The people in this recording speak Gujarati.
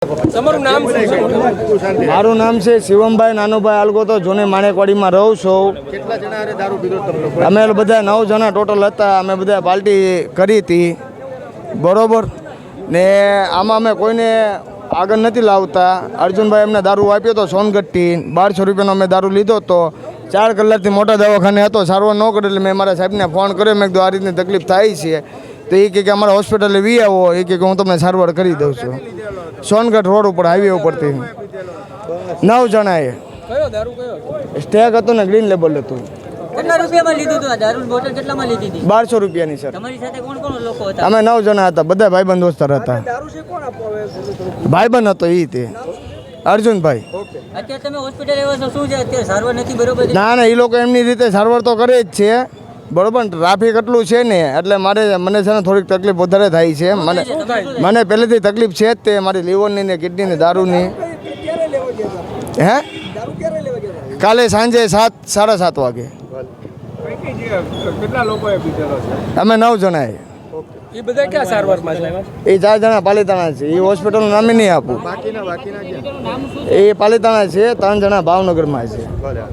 તમારું નામ શું છે? મારું નામ છે શિવમભાઈ નાનુભાઈ આલગોતો જોને માણેકવાડીમાં રહું છું. કેટલા જણા હારે દારૂ પીધો તમે લોકો? અમે બધા 9 જણા ટોટલ હતા. અમે બધા પાર્ટી કરી હતી બરોબર ને આમાં અમે કોઈને આગળ નથી લાવતા. અર્જુનભાઈ એમને દારૂ આપ્યો હતો સોનગઢથી 1200 રૂપિયાનો અમે દારૂ લીધો હતો. 4 કલાકથી મોટા દવાખાને હતો, સારવાર ન કરે એટલે મેં મારા સાહેબને ફોન કર્યો. મેં કીધું આ રીતની તકલીફ થાય છે તો એ કે અમારા હોસ્પિટલે વી આવો. એ કે હું તમને સારવાર કરી દઉં છું. સોનગઢ રોડ ઉપર હાઈવે ઉપરથી 9 જણાએ. કયો દારૂ કયો? સ્ટેક હતું ને ગ્રીન લેબલ હતું. કેટલા રૂપિયામાં લીધું હતું આ દારૂ બોટલ? કેટલામાં લીધી હતી? 1200 રૂપિયાની સર. તમારી સાથે કોણ કોણ લોકો હતા? અમે 9 જણા હતા, બધા ભાઈબંધ દોસ્તાર હતા. ભાઈબંધ હતો એ તે અર્જુનભાઈ. અત્યારે તમે હોસ્પિટલ આવ્યા છો, શું છે અત્યારે સારવાર નથી બરોબર? ના ના, એ લોકો એમની રીતે સારવાર તો કરે જ છે બરોબર. ટ્રાફિક એટલું છે ને એટલે મને છે ને થોડીક તકલીફ વધારે થાય છે. મને પહેલેથી તકલીફ છે જ તે, મારી લીવરની ને કિડનીની દારૂની. હે કાલે સાંજે 7:30 વાગે કેટલા લોકોએ પીધેલો છે? અમે 9 જણાએ. એ બધા ક્યાં સારવારમાં છે? એ 4 જણા પાલિતાણા છે. એ હોસ્પિટલનું નામ નહીં આપું. બાકીના ક્યાં? એ પાલિતાણા છે. 3 જણા ભાવનગરમાં છે. બરાબર.